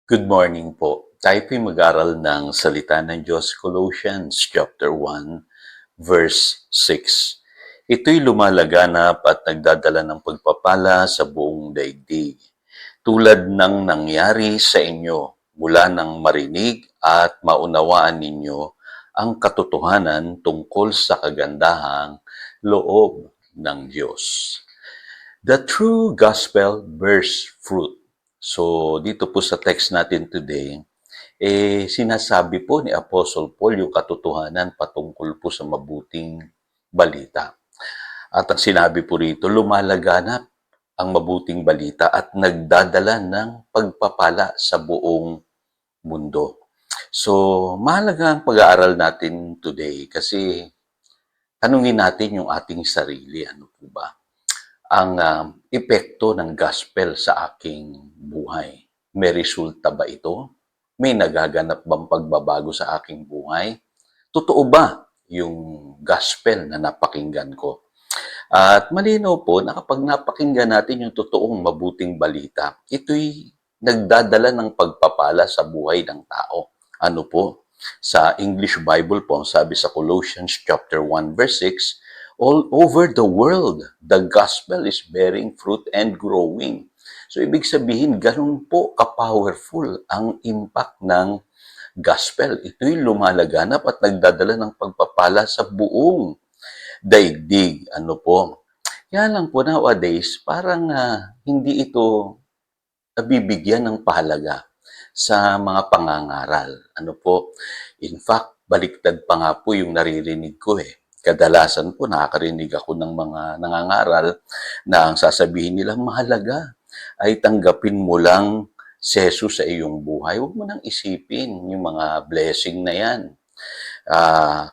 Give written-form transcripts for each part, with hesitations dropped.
Good morning po. Tayo po'y mag-aral ng salita ng Diyos, Colossians chapter 1, verse 6. Ito'y lumalaganap at nagdadala ng pagpapala sa buong daigdig, tulad ng nangyari sa inyo mula nang marinig at maunawaan ninyo ang katotohanan tungkol sa kagandahang loob ng Diyos. The true gospel bears fruit. So, dito po sa text natin today, sinasabi po ni Apostle Paul yung katotohanan patungkol po sa mabuting balita. At ang sinabi po rito, lumalaganap ang mabuting balita at nagdadala ng pagpapala sa buong mundo. So, mahalaga ang pag-aaral natin today kasi tanungin natin yung ating sarili. Ano po ba ang epekto ng gospel sa aking buhay? May resulta ba ito? May nagaganap bang pagbabago sa aking buhay? Totoo ba yung gospel na napakinggan ko? At malinaw po na kapag napakinggan natin yung totoong mabuting balita, ito'y nagdadala ng pagpapala sa buhay ng tao. Ano po? Sa English Bible po, sabi sa Colossians chapter 1 verse 6, all over the world, the gospel is bearing fruit and growing. So, ibig sabihin, ganun po ka-powerful ang impact ng gospel. Ito'y lumalaganap at nagdadala ng pagpapala sa buong daigdig. Ano po? Kaya lang po nowadays, parang hindi ito nabibigyan ng pahalaga sa mga pangangaral. Ano po? In fact, baliktad pa nga po yung naririnig ko eh. Kadalasan po nakakarinig ako ng mga nangangaral na ang sasabihin nila mahalaga ay tanggapin mo lang si Jesus sa iyong buhay. Huwag mo nang isipin yung mga blessing na yan.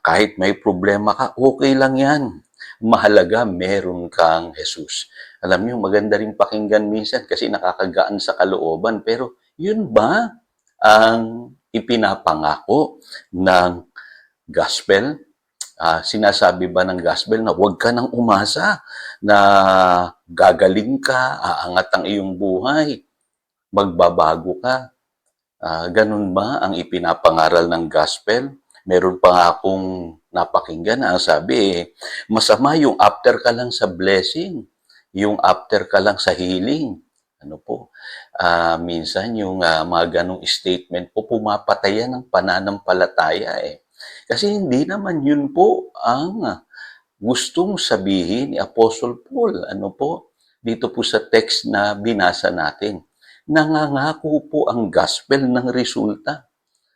Kahit may problema ka, okay lang yan. Mahalaga, meron kang Jesus. Alam niyo, maganda rin pakinggan minsan kasi nakakagaan sa kalooban. Pero yun ba ang ipinapangako ng gospel? Sinasabi ba ng gospel na huwag ka nang umasa na gagaling ka, aangat ang iyong buhay, magbabago ka? Ganun ba ang ipinapangaral ng gospel? Meron pa nga akong napakinggan na ang sabi masama yung after ka lang sa blessing, yung after ka lang sa healing. Ano po? Minsan yung mga ganong statement po pumapatayan ng pananampalataya eh. Kasi hindi naman yun po ang gustong sabihin ni Apostle Paul. Ano po? Dito po sa text na binasa natin. Nangangako po ang gospel ng resulta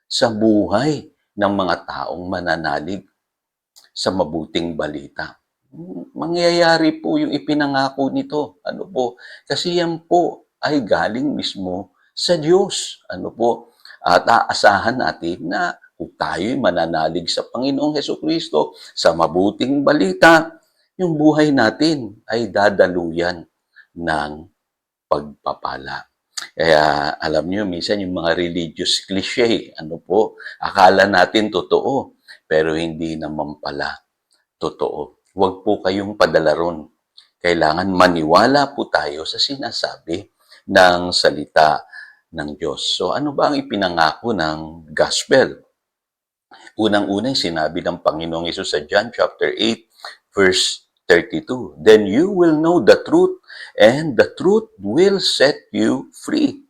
sa buhay ng mga taong mananalig sa mabuting balita. Mangyayari po yung ipinangako nito. Ano po? Kasi yan po ay galing mismo sa Diyos. Ano po? At aasahan natin na kung tayo'y mananalig sa Panginoong Hesukristo sa mabuting balita, yung buhay natin ay dadaluyan ng pagpapala. Kaya alam niyo, minsan yung mga religious cliche, ano po, akala natin totoo, pero hindi naman pala totoo. Huwag po kayong padala ron. Kailangan maniwala po tayo sa sinasabi ng salita ng Diyos. So ano ba ang ipinangako ng gospel? Unang-una sinabi ng Panginoong Hesus sa John chapter 8 verse 32. Then you will know the truth and the truth will set you free.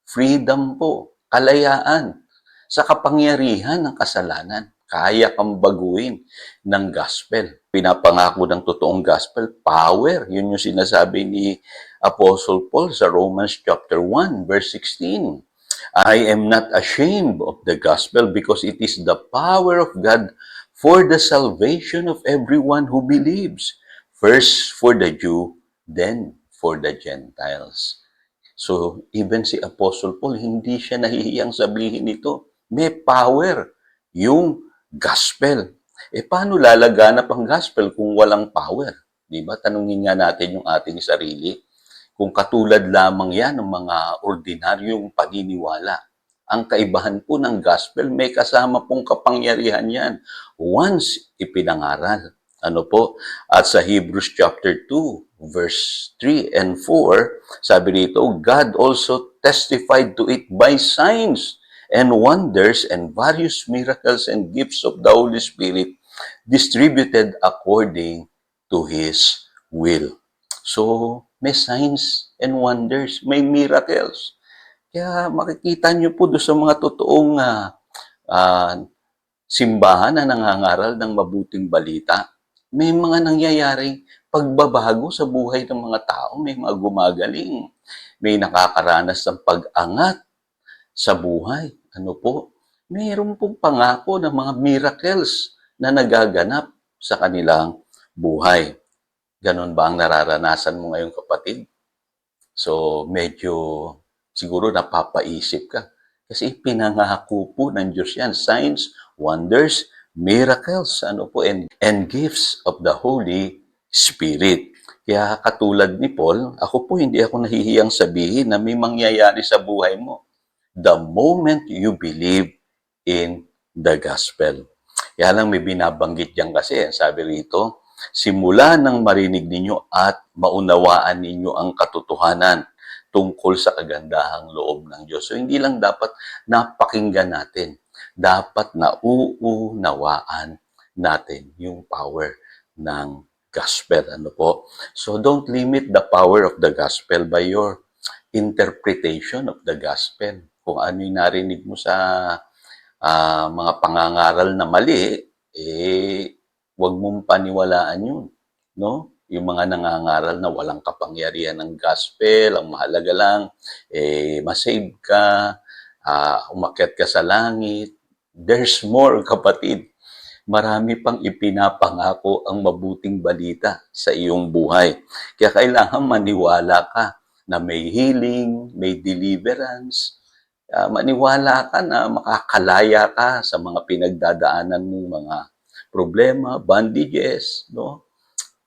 Freedom po, kalayaan sa kapangyarihan ng kasalanan. Kaya kang baguhin ng gospel. Pinapangako ng totoong gospel, power. Yun yung sinasabi ni Apostle Paul sa Romans chapter 1 verse 16. I am not ashamed of the gospel because it is the power of God for the salvation of everyone who believes. First for the Jew, then for the Gentiles. So, even si Apostle Paul, hindi siya nahihiyang sabihin ito. May power yung gospel. Paano lalaganap ang gospel kung walang power? Di ba? Tanungin nga natin yung ating sarili. Kung katulad lamang yan ng mga ordinaryong paniniwala. Ang kaibahan po ng gospel, may kasama pong kapangyarihan yan. Once ipinangaral. Ano po? At sa Hebrews chapter 2, verse 3 and 4, sabi dito, God also testified to it by signs and wonders and various miracles and gifts of the Holy Spirit distributed according to His will. So, may signs and wonders, may miracles. Kaya makikita nyo po doon sa mga totoong ah, simbahan na nangangaral ng mabuting balita, may mga nangyayaring pagbabago sa buhay ng mga tao, may mga gumagaling, may nakakaranas ng pag-angat sa buhay. Ano po? Mayroon pong pangako ng mga miracles na nagaganap sa kanilang buhay. Ganon ba ang nararanasan mo ngayon, kapatid? So, medyo siguro napapaisip ka. Kasi pinangako po ng Diyos yan. Signs, wonders, miracles, ano po, and gifts of the Holy Spirit. Kaya katulad ni Paul, ako po hindi ako nahihiyang sabihin na may mangyayari sa buhay mo the moment you believe in the gospel. Kaya lang may binabanggit diyan kasi, sabi rito, simula nang marinig ninyo at maunawaan ninyo ang katotohanan tungkol sa kagandahang loob ng Diyos. So, hindi lang dapat napakinggan natin, dapat nauunawaan natin yung power ng gospel. Ano po? So, don't limit the power of the gospel by your interpretation of the gospel. Kung ano yung narinig mo sa mga pangangaral na mali, huwag mong paniwalaan yun. No? Yung mga nangangaral na walang kapangyarihan ng gospel, ang mahalaga lang, masave ka, umakyat ka sa langit. There's more, kapatid. Marami pang ipinapangako ang mabuting balita sa iyong buhay. Kaya kailangan maniwala ka na may healing, may deliverance, maniwala ka na makakalaya ka sa mga pinagdadaanan mong mga problema, bondages, no?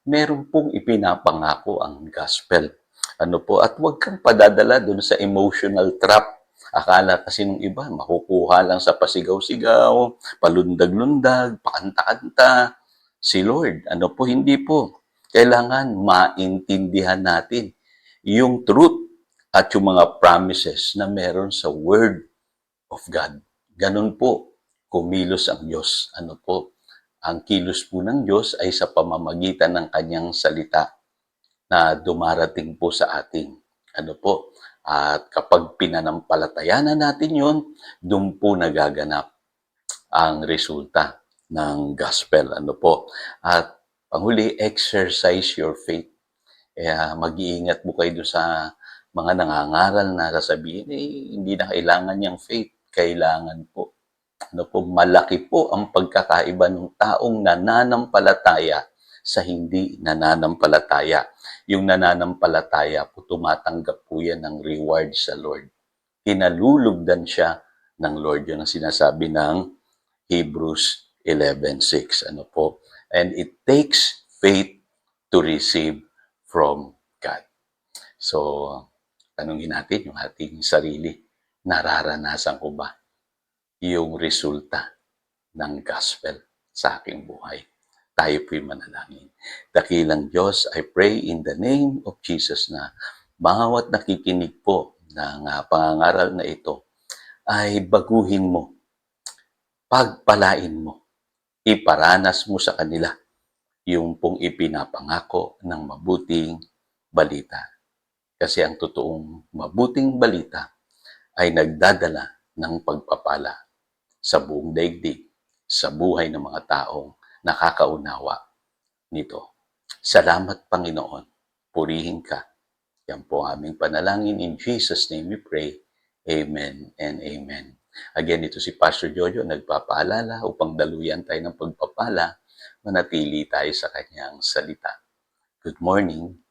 Meron pong ipinapangako ang gospel. Ano po, at huwag kang padadala dun sa emotional trap. Akala kasi nung iba, makukuha lang sa pasigaw-sigaw, palundag-lundag, pakanta-kanta. Si Lord, ano po, hindi po. Kailangan maintindihan natin yung truth at yung mga promises na meron sa Word of God. Ganun po, kumilos ang Diyos. Ano po, ang kilos po ng Diyos ay sa pamamagitan ng kanyang salita na dumarating po sa atin. Ano po, at kapag pinanampalatayanan natin yon, doon po nagaganap ang resulta ng gospel. Ano po, at panghuli, exercise your faith. Kaya mag-iingat po kayo sa mga nangangaral na sasabihin, hindi na kailangan niyang faith. Kailangan po. Ano po, malaki po ang pagkakaiba ng taong nananampalataya sa hindi nananampalataya. Yung nananampalataya po, tumatanggap po yan ng reward sa Lord. Kinalulugdan siya ng Lord. Yun ang sinasabi ng Hebrews 11:6. Ano po? And it takes faith to receive from God. So, tanungin natin yung ating sarili. Nararanasan ko ba yung resulta ng gospel sa aking buhay? Tayo po'y manalangin. Dakilang Diyos, I pray in the name of Jesus na bawat nakikinig po ng pangangaral na ito ay baguhin mo, pagpalain mo, iparanas mo sa kanila yung pong ipinapangako ng mabuting balita. Kasi ang totoong mabuting balita ay nagdadala ng pagpapala sa buong daigdig, sa buhay ng mga taong nakakaunawa nito. Salamat, Panginoon. Purihin ka. Yan po aming panalangin. In Jesus' name we pray. Amen and amen. Again, ito si Pastor Jojo, nagpapaalala upang daluyan tayo ng pagpapala, manatili tayo sa kanyang salita. Good morning.